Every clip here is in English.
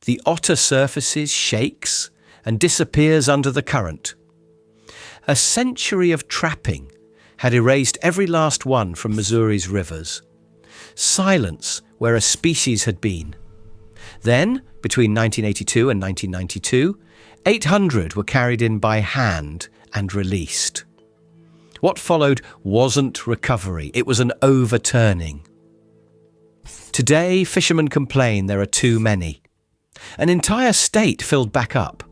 The otter surfaces, shakes, and disappears under the current. A century of trapping had erased every last one from Missouri's rivers. Silence where a species had been. Then, between 1982 and 1992, 800 were carried in by hand and released. What followed wasn't recovery, it was an overturning. Today, fishermen complain there are too many. An entire state filled back up.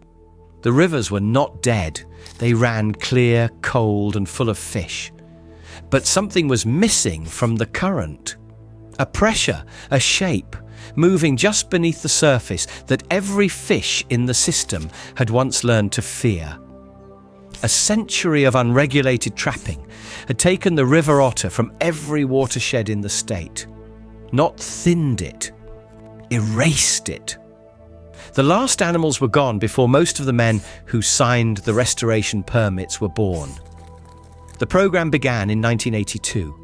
The rivers were not dead. They ran clear, cold, and full of fish. But something was missing from the current. A pressure, a shape, moving just beneath the surface that every fish in the system had once learned to fear. A century of unregulated trapping had taken the river otter from every watershed in the state. Not thinned it, erased it. The last animals were gone before most of the men who signed the restoration permits were born. The program began in 1982.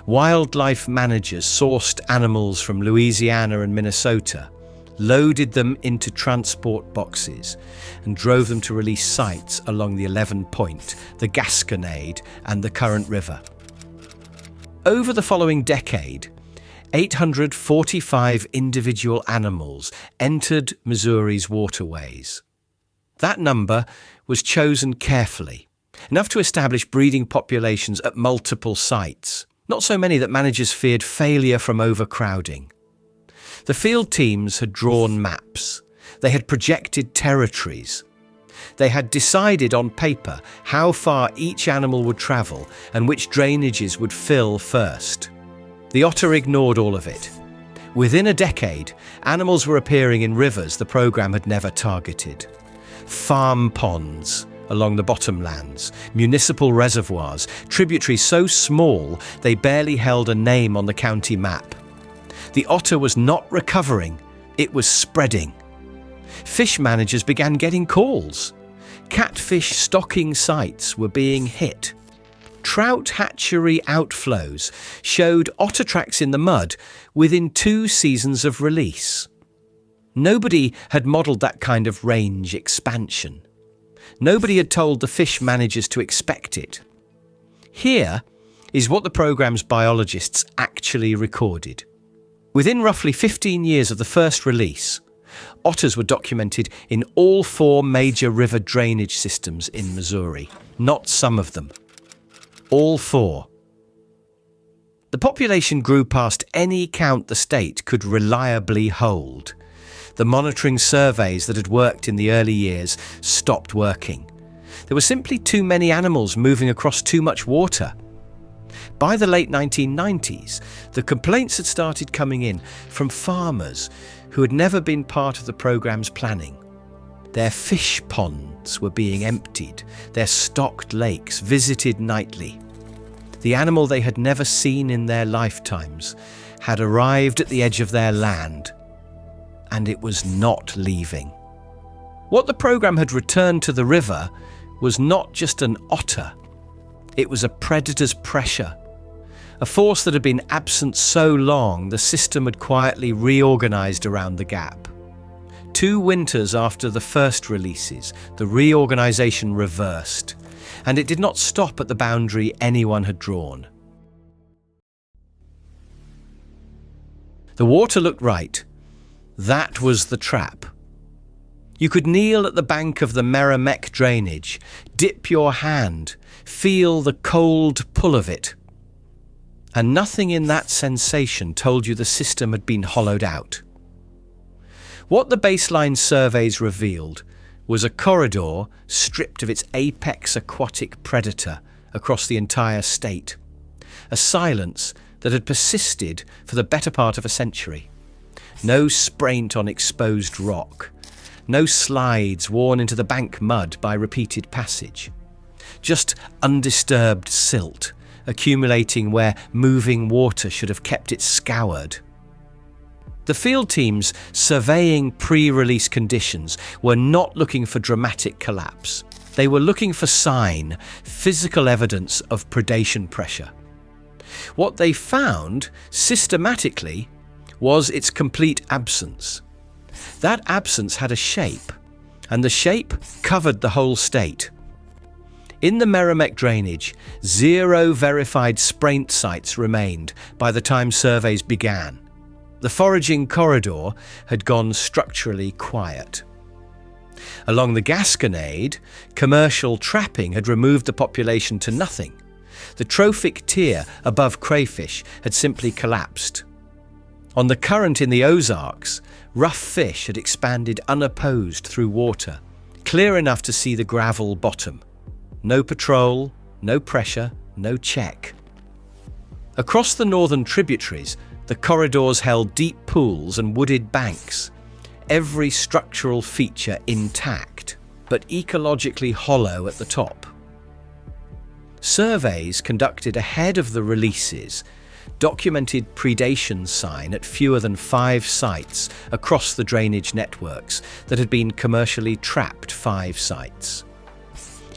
Wildlife managers sourced animals from Louisiana and Minnesota, loaded them into transport boxes, and drove them to release sites along the 11 Point, the Cascade, and the Current River. Over the following decade, 845 individual animals entered Missouri's waterways. That number was chosen carefully, enough to establish breeding populations at multiple sites, not so many that managers feared failure from overcrowding. The field teams had drawn maps. They had projected territories. They had decided on paper how far each animal would travel and which drainages would fill first. The otter ignored all of it. Within a decade, animals were appearing in rivers the program had never targeted. Farm ponds along the bottomlands, municipal reservoirs, tributaries so small they barely held a name on the county map. The otter was not recovering, it was spreading. Fish managers began getting calls. Catfish stocking sites were being hit. Trout hatchery outflows showed otter tracks in the mud within 2 seasons of release. Nobody had modelled that kind of range expansion. Nobody had told the fish managers to expect it. Here is what the programme's biologists actually recorded. Within roughly 15 years of the first release, otters were documented in all 4 major river drainage systems in Missouri, not some of them. All 4. The population grew past any count the state could reliably hold. The monitoring surveys that had worked in the early years stopped working. There were simply too many animals moving across too much water. By the late 1990s, the complaints had started coming in from farmers who had never been part of the programme's planning. Their fish ponds were being emptied, their stocked lakes visited nightly. The animal they had never seen in their lifetimes had arrived at the edge of their land, and it was not leaving. What the programme had returned to the river was not just an otter, it was a predator's pressure, a force that had been absent so long the system had quietly reorganised around the gap. 2 winters after the first releases, the reorganisation reversed, and it did not stop at the boundary anyone had drawn. The water looked right. That was the trap. You could kneel at the bank of the Merrimack drainage, dip your hand, feel the cold pull of it, and nothing in that sensation told you the system had been hollowed out. What the baseline surveys revealed was a corridor stripped of its apex aquatic predator across the entire state, a silence that had persisted for the better part of a century. No spraint on exposed rock, no slides worn into the bank mud by repeated passage, just undisturbed silt accumulating where moving water should have kept it scoured. The field teams surveying pre-release conditions were not looking for dramatic collapse. They were looking for sign, physical evidence of predation pressure. What they found, systematically, was its complete absence. That absence had a shape, and the shape covered the whole state. In the Merrimack drainage, 0 verified spraint sites remained by the time surveys began. The foraging corridor had gone structurally quiet. Along the Cascade, commercial trapping had removed the population to nothing. The trophic tier above crayfish had simply collapsed. On the current in the Ozarks, rough fish had expanded unopposed through water, clear enough to see the gravel bottom. No patrol, no pressure, no check. Across the northern tributaries, the corridors held deep pools and wooded banks, every structural feature intact, but ecologically hollow at the top. Surveys conducted ahead of the releases documented predation sign at fewer than 5 sites across the drainage networks that had been commercially trapped 5 sites.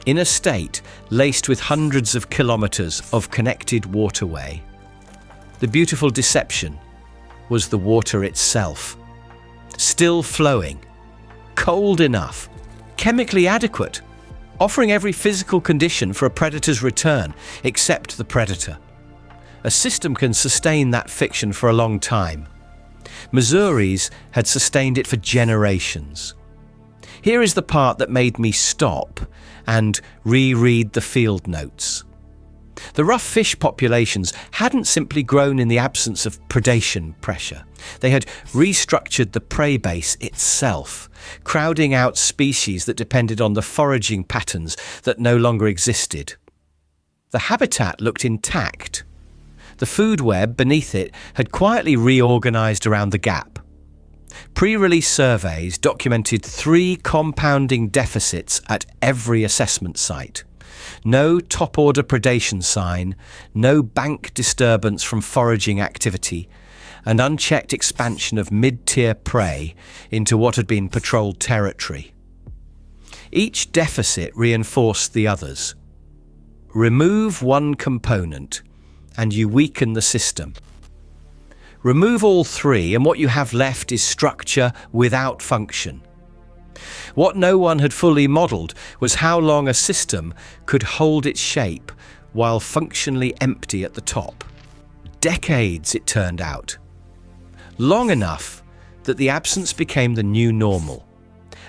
In a state laced with hundreds of kilometers of connected waterway, the beautiful deception was the water itself. Still flowing, cold enough, chemically adequate, offering every physical condition for a predator's return, except the predator. A system can sustain that fiction for a long time. Missouri's had sustained it for generations. Here is the part that made me stop and reread the field notes. The rough fish populations hadn't simply grown in the absence of predation pressure. They had restructured the prey base itself, crowding out species that depended on the foraging patterns that no longer existed. The habitat looked intact. The food web beneath it had quietly reorganized around the gap. Pre-release surveys documented 3 compounding deficits at every assessment site. No top-order predation sign, no bank disturbance from foraging activity, and unchecked expansion of mid-tier prey into what had been patrolled territory. Each deficit reinforced the others. Remove one component, and you weaken the system. Remove all 3, and what you have left is structure without function. What no one had fully modelled was how long a system could hold its shape while functionally empty at the top. Decades, it turned out. Long enough that the absence became the new normal,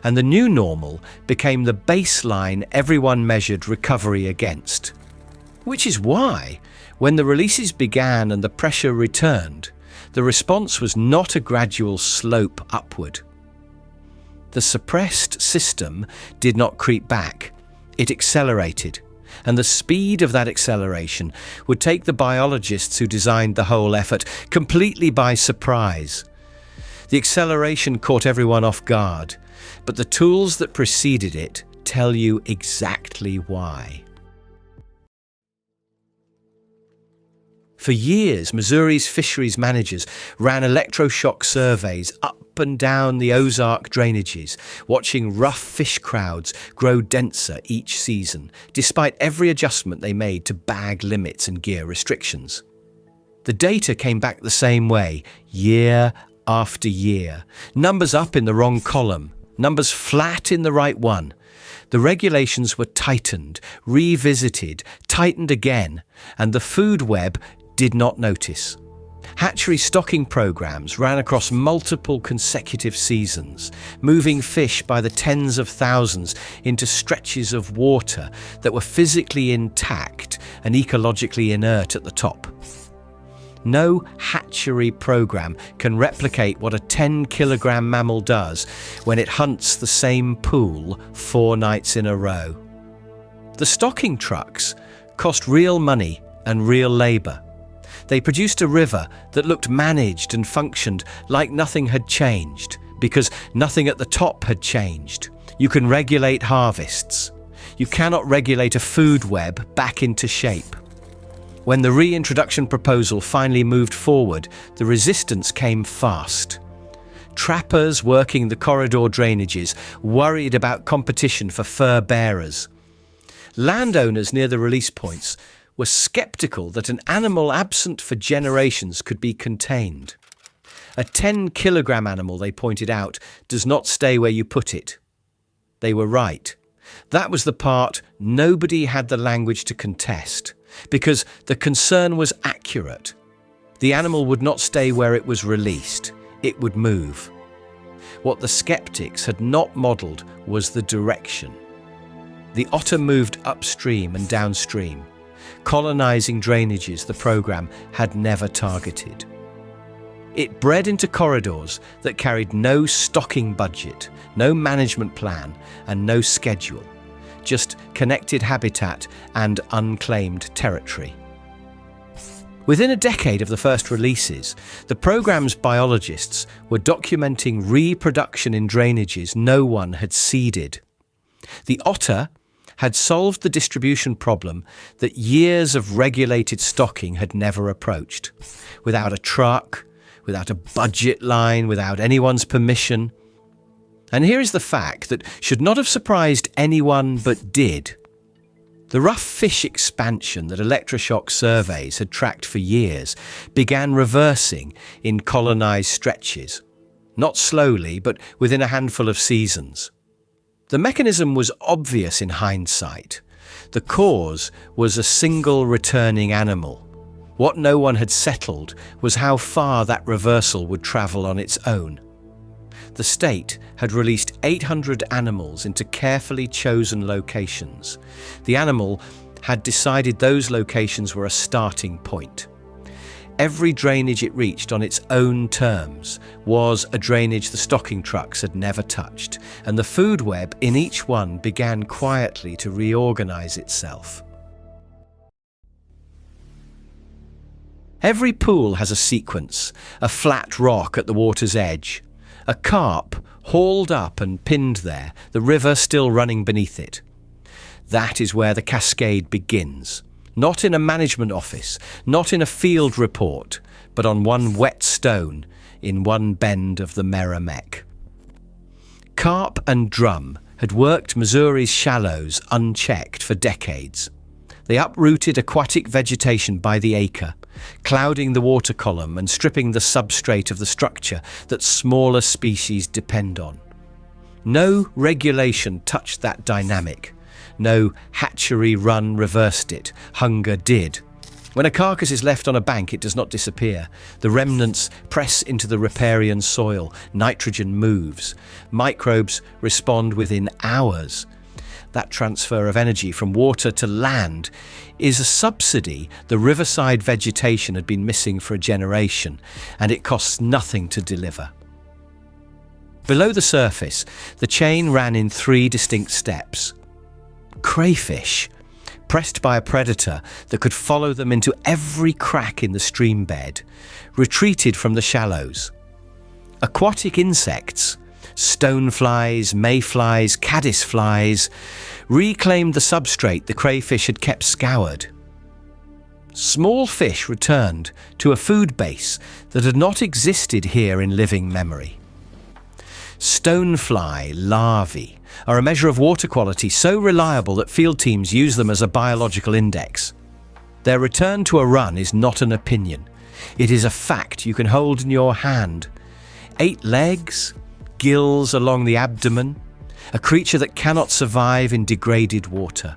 and the new normal became the baseline everyone measured recovery against. Which is why, when the releases began and the pressure returned, the response was not a gradual slope upward. The suppressed system did not creep back, it accelerated, and the speed of that acceleration would take the biologists who designed the whole effort completely by surprise. The acceleration caught everyone off guard, but the tools that preceded it tell you exactly why. For years, Missouri's fisheries managers ran electroshock surveys up and down the Ozark drainages, watching rough fish crowds grow denser each season, despite every adjustment they made to bag limits and gear restrictions. The data came back the same way, year after year. Numbers up in the wrong column, numbers flat in the right one. The regulations were tightened, revisited, tightened again, and the food web did not notice. Hatchery stocking programs ran across multiple consecutive seasons, moving fish by the tens of thousands into stretches of water that were physically intact and ecologically inert at the top. No hatchery program can replicate what a 10-kilogram mammal does when it hunts the same pool 4 nights in a row. The stocking trucks cost real money and real labour. They produced a river that looked managed and functioned like nothing had changed, because nothing at the top had changed. You can regulate harvests. You cannot regulate a food web back into shape. When the reintroduction proposal finally moved forward, the resistance came fast. Trappers working the corridor drainages worried about competition for fur bearers. Landowners near the release points were sceptical that an animal absent for generations could be contained. A 10-kilogram animal, they pointed out, does not stay where you put it. They were right. That was the part nobody had the language to contest, because the concern was accurate. The animal would not stay where it was released. It would move. What the skeptics had not modelled was the direction. The otter moved upstream and downstream, colonising drainages the programme had never targeted. It bred into corridors that carried no stocking budget, no management plan, and no schedule, just connected habitat and unclaimed territory. Within a decade of the first releases, the programme's biologists were documenting reproduction in drainages no one had seeded. The otter had solved the distribution problem that years of regulated stocking had never approached. Without a truck, without a budget line, without anyone's permission. And here is the fact that should not have surprised anyone but did. The rough fish expansion that electroshock surveys had tracked for years began reversing in colonised stretches. Not slowly, but within a handful of seasons. The mechanism was obvious in hindsight. The cause was a single returning animal. What no one had settled was how far that reversal would travel on its own. The state had released 800 animals into carefully chosen locations. The animal had decided those locations were a starting point. Every drainage it reached on its own terms was a drainage the stocking trucks had never touched, and the food web in each one began quietly to reorganize itself. Every pool has a sequence, a flat rock at the water's edge, a carp hauled up and pinned there, the river still running beneath it. That is where the cascade begins. Not in a management office, not in a field report, but on one wet stone in one bend of the Merrimack. Carp and drum had worked Missouri's shallows unchecked for decades. They uprooted aquatic vegetation by the acre, clouding the water column and stripping the substrate of the structure that smaller species depend on. No regulation touched that dynamic. No hatchery run reversed it. Hunger did. When a carcass is left on a bank, it does not disappear. The remnants press into the riparian soil. Nitrogen moves. Microbes respond within hours. That transfer of energy from water to land is a subsidy the riverside vegetation had been missing for a generation, and it costs nothing to deliver. Below the surface, the chain ran in 3 distinct steps. Crayfish, pressed by a predator that could follow them into every crack in the stream bed, retreated from the shallows. Aquatic insects, stoneflies, mayflies, caddisflies, reclaimed the substrate the crayfish had kept scoured. Small fish returned to a food base that had not existed here in living memory. Stonefly larvae are a measure of water quality so reliable that field teams use them as a biological index. Their return to a run is not an opinion. It is a fact you can hold in your hand. 8 legs, gills along the abdomen, a creature that cannot survive in degraded water.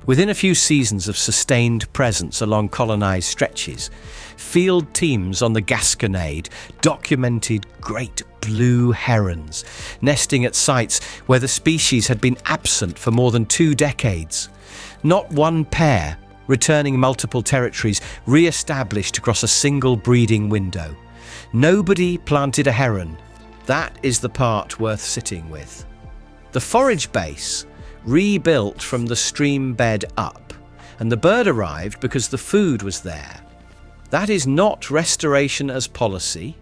Within a few seasons of sustained presence along colonised stretches, field teams on the Gasconade documented great blue herons, nesting at sites where the species had been absent for more than 2 decades. Not one pair, returning multiple territories, re-established across a single breeding window. Nobody planted a heron. That is the part worth sitting with. The forage base rebuilt from the stream bed up, and the bird arrived because the food was there. That is not restoration as policy.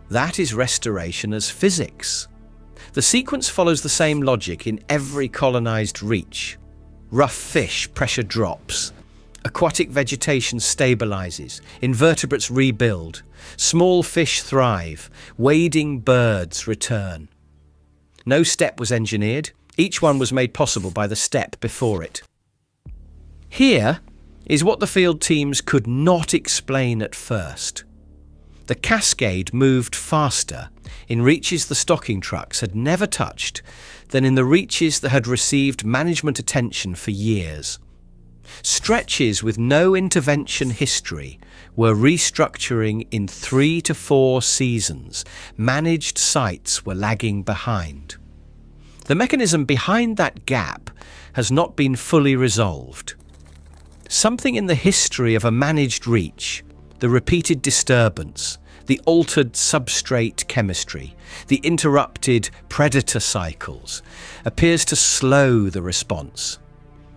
That is restoration as physics. The sequence follows the same logic in every colonised reach. Rough fish pressure drops. Aquatic vegetation stabilises. Invertebrates rebuild. Small fish thrive. Wading birds return. No step was engineered. Each one was made possible by the step before it. Here is what the field teams could not explain at first. The cascade moved faster in reaches the stocking trucks had never touched than in the reaches that had received management attention for years. Stretches with no intervention history were restructuring in 3 to 4 seasons. Managed sites were lagging behind. The mechanism behind that gap has not been fully resolved. Something in the history of a managed reach, the repeated disturbance, the altered substrate chemistry, the interrupted predator cycles, appears to slow the response.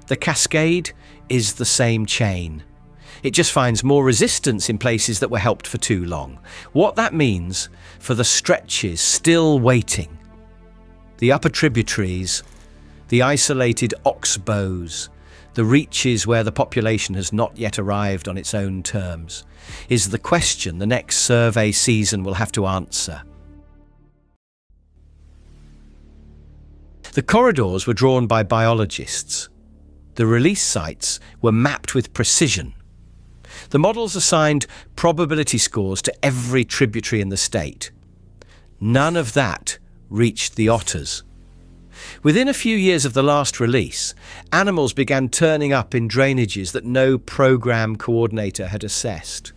The cascade is the same chain. It just finds more resistance in places that were helped for too long. What that means for the stretches still waiting, the upper tributaries, the isolated oxbows, the reaches where the population has not yet arrived on its own terms, is the question the next survey season will have to answer. The corridors were drawn by biologists. The release sites were mapped with precision. The models assigned probability scores to every tributary in the state. None of that reached the otters. Within a few years of the last release, animals began turning up in drainages that no program coordinator had assessed.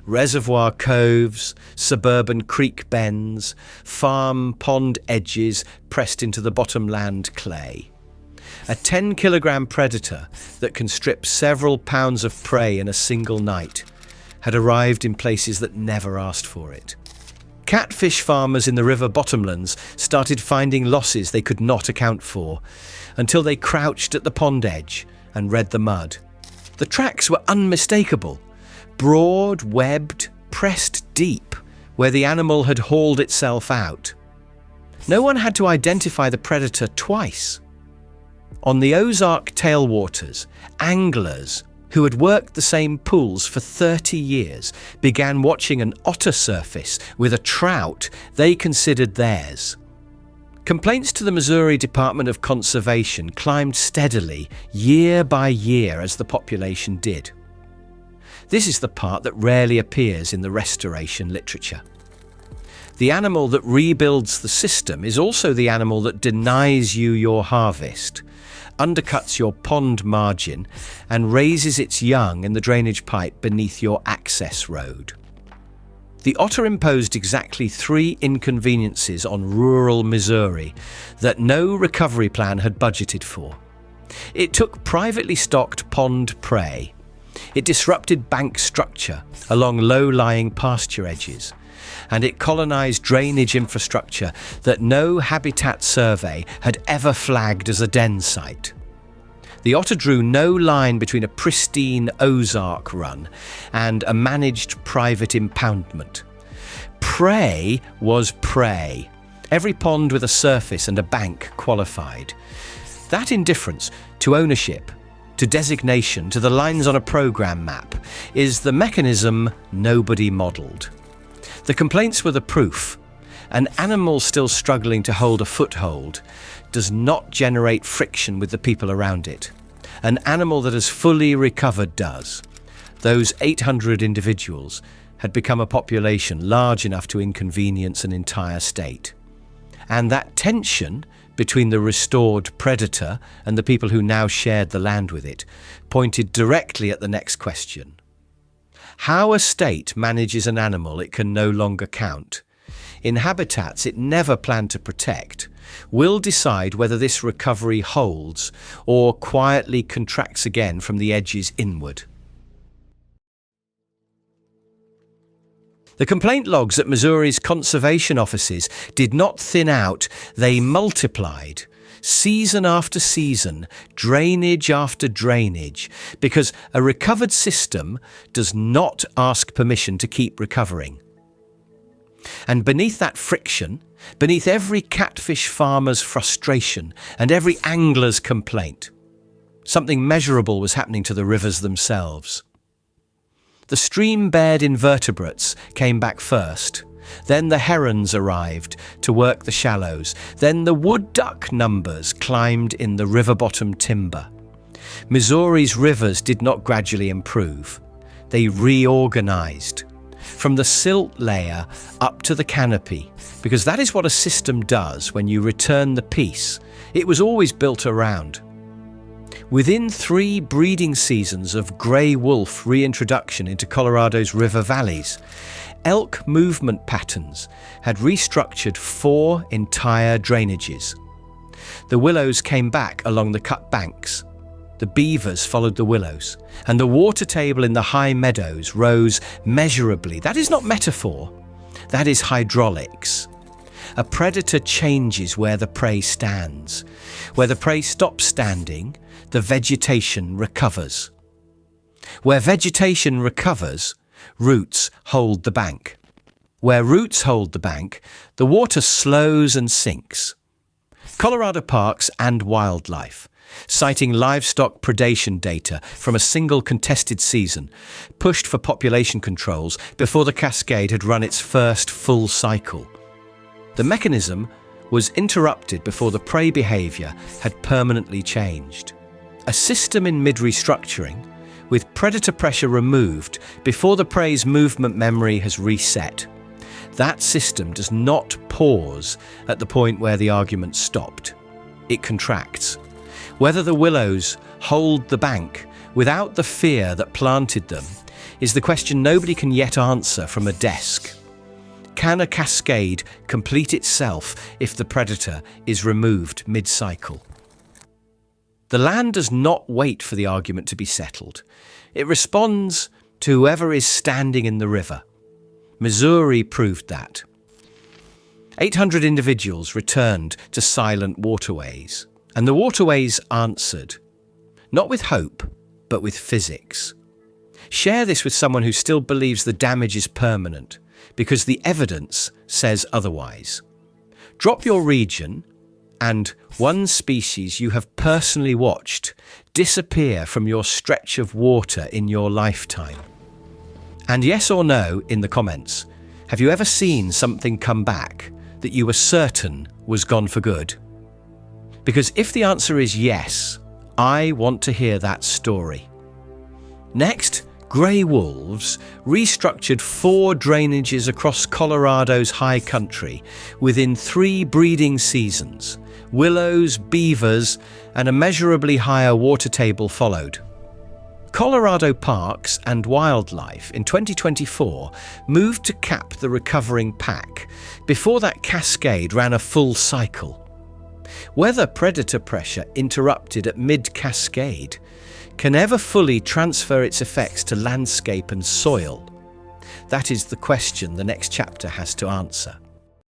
Reservoir coves, suburban creek bends, farm pond edges pressed into the bottomland clay. A 10-kilogram predator that can strip several pounds of prey in a single night had arrived in places that never asked for it. Catfish farmers in the river bottomlands started finding losses they could not account for until they crouched at the pond edge and read the mud. The tracks were unmistakable, broad, webbed, pressed deep where the animal had hauled itself out. No one had to identify the predator twice. On the Ozark tailwaters, anglers who had worked the same pools for 30 years began watching an otter surface with a trout they considered theirs. Complaints to the Missouri Department of Conservation climbed steadily year by year as the population did. This is the part that rarely appears in the restoration literature. The animal that rebuilds the system is also the animal that denies you your harvest, undercuts your pond margin, and raises its young in the drainage pipe beneath your access road. The otter imposed exactly 3 inconveniences on rural Missouri that no recovery plan had budgeted for. It took privately stocked pond prey. It disrupted bank structure along low-lying pasture edges, and it colonized drainage infrastructure that no habitat survey had ever flagged as a den site. The otter drew no line between a pristine Ozark run and a managed private impoundment. Prey was prey. Every pond with a surface and a bank qualified. That indifference to ownership, to designation, to the lines on a program map, is the mechanism nobody modelled. The complaints were the proof. An animal still struggling to hold a foothold does not generate friction with the people around it. An animal that has fully recovered does. Those 800 individuals had become a population large enough to inconvenience an entire state. And that tension between the restored predator and the people who now shared the land with it pointed directly at the next question. How a state manages an animal it can no longer count, in habitats it never planned to protect, will decide whether this recovery holds or quietly contracts again from the edges inward. The complaint logs at Missouri's conservation offices did not thin out, they multiplied. Season after season, drainage after drainage, because a recovered system does not ask permission to keep recovering. And beneath that friction, beneath every catfish farmer's frustration and every angler's complaint, something measurable was happening to the rivers themselves. The stream-bed invertebrates came back first. Then the herons arrived to work the shallows. Then the wood duck numbers climbed in the river-bottom timber. Missouri's rivers did not gradually improve. They reorganized. from the silt layer up to the canopy, because that is what a system does when you return the piece it was always built around. Within 3 breeding seasons of grey wolf reintroduction into Colorado's river valleys, elk movement patterns had restructured 4 entire drainages. The willows came back along the cut banks. The beavers followed the willows, and the water table in the high meadows rose measurably. That is not metaphor, that is hydraulics. A predator changes where the prey stands. Where the prey stops standing, the vegetation recovers. Where vegetation recovers, roots hold the bank. Where roots hold the bank, the water slows and sinks. Colorado Parks and Wildlife, citing livestock predation data from a single contested season, pushed for population controls before the cascade had run its first full cycle. The mechanism was interrupted before the prey behaviour had permanently changed. A system in mid-restructuring, with predator pressure removed before the prey's movement memory has reset. That system does not pause at the point where the argument stopped. It contracts. Whether the willows hold the bank without the fear that planted them is the question nobody can yet answer from a desk. Can a cascade complete itself if the predator is removed mid-cycle? The land does not wait for the argument to be settled. It responds to whoever is standing in the river. Missouri proved that. 800 individuals returned to silent waterways, and the waterways answered, not with hope, but with physics. Share this with someone who still believes the damage is permanent, because the evidence says otherwise. Drop your region and one species you have personally watched disappear from your stretch of water in your lifetime. And yes or no in the comments, have you ever seen something come back that you were certain was gone for good? Because if the answer is yes, I want to hear that story. Next, grey wolves restructured 4 drainages across Colorado's high country within 3 breeding seasons. Willows, beavers, and a measurably higher water table followed. Colorado Parks and Wildlife in 2024 moved to cap the recovering pack before that cascade ran a full cycle. Whether predator pressure interrupted at mid-cascade can ever fully transfer its effects to landscape and soil, that is the question the next chapter has to answer.